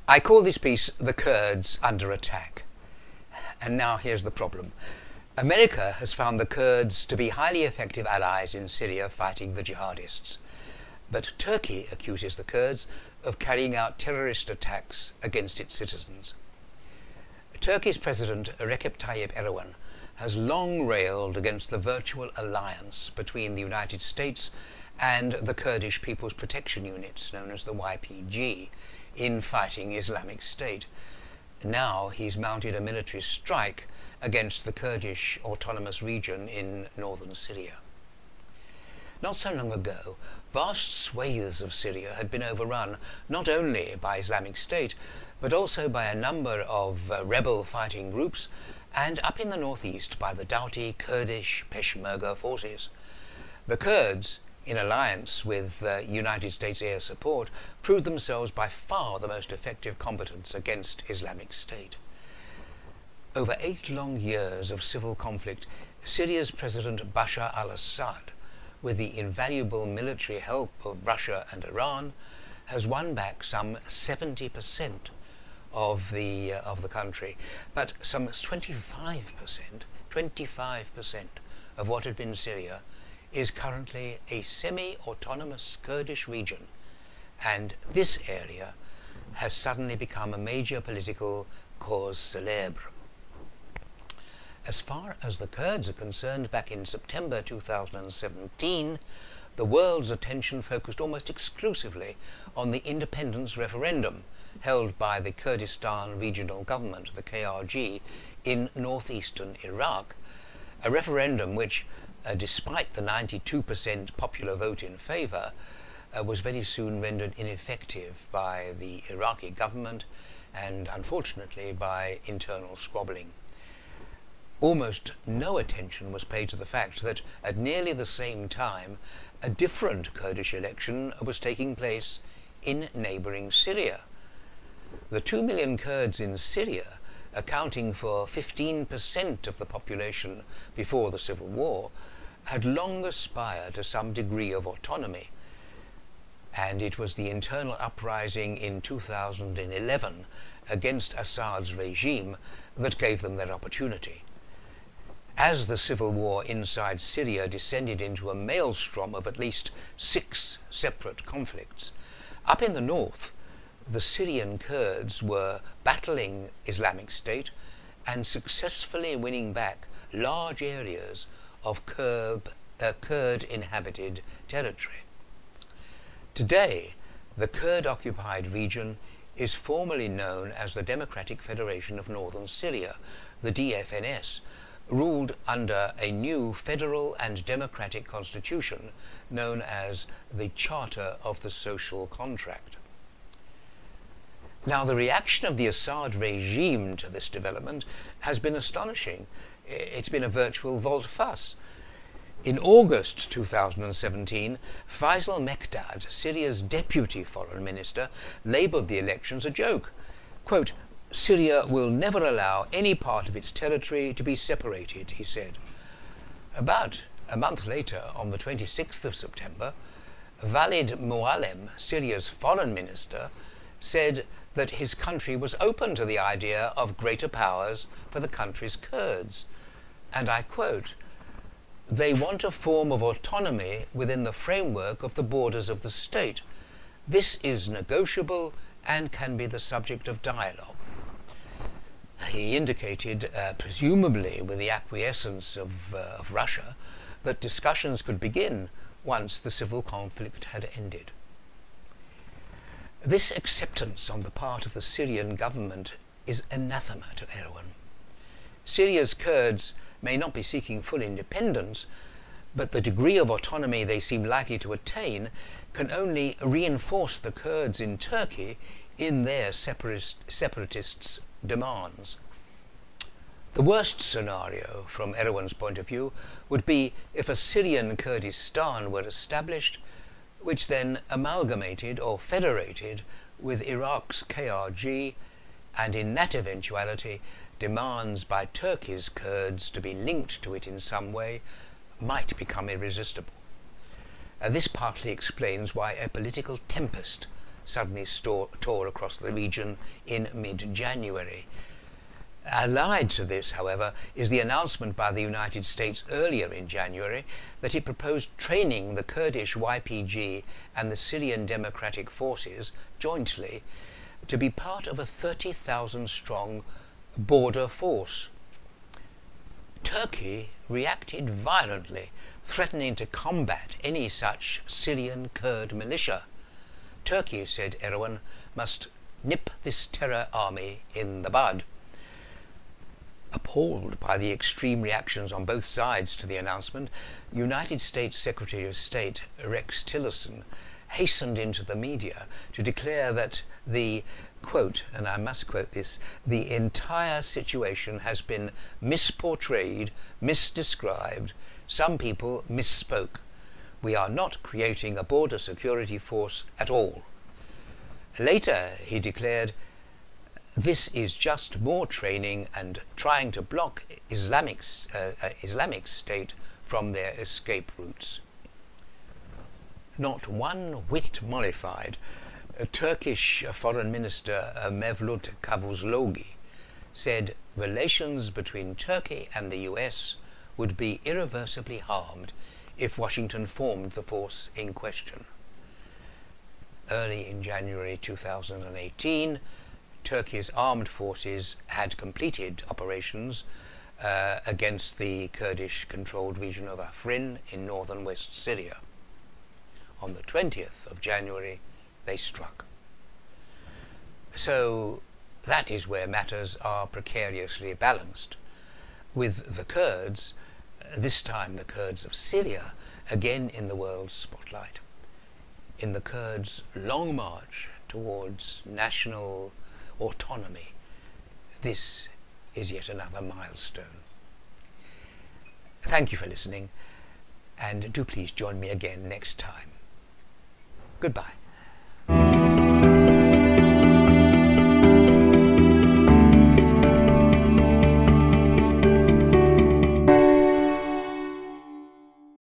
I call this piece "The Kurds Under Attack." And now here's the problem. America has found the Kurds to be highly effective allies in Syria fighting the jihadists. But Turkey accuses the Kurds of carrying out terrorist attacks against its citizens. Turkey's President Recep Tayyip Erdogan has long railed against the virtual alliance between the United States and the Kurdish People's Protection Units, known as the YPG, in fighting Islamic State. Now he's mounted a military strike against the Kurdish autonomous region in northern Syria. Not so long ago, vast swathes of Syria had been overrun not only by Islamic State, but also by a number of rebel fighting groups, and up in the northeast by the doughty Kurdish Peshmerga forces. The Kurds, in alliance with United States air support, proved themselves by far the most effective combatants against Islamic State. Over 8 long years of civil conflict, Syria's President Bashar al-Assad, with the invaluable military help of Russia and Iran, has won back some 70% of the country, but some 25% of what had been Syria is currently a semi-autonomous Kurdish region, and this area has suddenly become a major political cause célèbre. As far as the Kurds are concerned, back in September 2017, the world's attention focused almost exclusively on the independence referendum held by the Kurdistan Regional Government, the KRG, in northeastern Iraq, a referendum which, despite the 92% popular vote in favour, was very soon rendered ineffective by the Iraqi government and, unfortunately, by internal squabbling. Almost no attention was paid to the fact that at nearly the same time a different Kurdish election was taking place in neighbouring Syria. The 2 million Kurds in Syria, accounting for 15% of the population before the civil war, had long aspired to some degree of autonomy, and it was the internal uprising in 2011 against Assad's regime that gave them their opportunity. As the civil war inside Syria descended into a maelstrom of at least 6 separate conflicts, up in the north, the Syrian Kurds were battling Islamic State and successfully winning back large areas of Kurd-inhabited territory. Today, the Kurd-occupied region is formally known as the Democratic Federation of Northern Syria, the DFNS, ruled under a new federal and democratic constitution known as the Charter of the Social Contract. Now, the reaction of the Assad regime to this development has been astonishing. It's been a virtual volte-face. In August 2017, Faisal Mekdad, Syria's deputy foreign minister, labelled the elections a joke. Quote, "Syria will never allow any part of its territory to be separated," he said. About a month later, on the 26th of September, Walid Mualem, Syria's foreign minister, said that his country was open to the idea of greater powers for the country's Kurds. And I quote, "They want a form of autonomy within the framework of the borders of the state. This is negotiable and can be the subject of dialogue." He indicated, presumably with the acquiescence of Russia, that discussions could begin once the civil conflict had ended. This acceptance on the part of the Syrian government is anathema to Erdogan. Syria's Kurds may not be seeking full independence, but the degree of autonomy they seem likely to attain can only reinforce the Kurds in Turkey in their separatists' demands. The worst scenario, from Erdogan's point of view, would be if a Syrian Kurdistan were established, which then amalgamated or federated with Iraq's KRG, and in that eventuality, demands by Turkey's Kurds to be linked to it in some way might become irresistible. This partly explains why a political tempest suddenly tore across the region in mid-January. Allied to this, however, is the announcement by the United States earlier in January that it proposed training the Kurdish YPG and the Syrian Democratic Forces jointly to be part of a 30,000-strong border force. Turkey reacted violently, threatening to combat any such Syrian Kurd militia. Turkey, said Erdogan, must nip this terror army in the bud. Appalled by the extreme reactions on both sides to the announcement, United States Secretary of State Rex Tillerson hastened into the media to declare that the, quote, and I must quote this, the entire situation has been misportrayed, misdescribed, some people misspoke. We are not creating a border security force at all. Later, he declared, this is just more training and trying to block Islamic State from their escape routes. Not one whit mollified, Turkish Foreign Minister Mevlut Cavusoglu said relations between Turkey and the US would be irreversibly harmed if Washington formed the force in question. Early in January 2018, Turkey's armed forces had completed operations against the Kurdish-controlled region of Afrin in northern West Syria. On the 20th of January, they struck. So that is where matters are precariously balanced, with the Kurds, this time the Kurds of Syria, again in the world's spotlight, in the Kurds' long march towards national autonomy. This is yet another milestone. Thank you for listening, and do please join me again next time. Goodbye.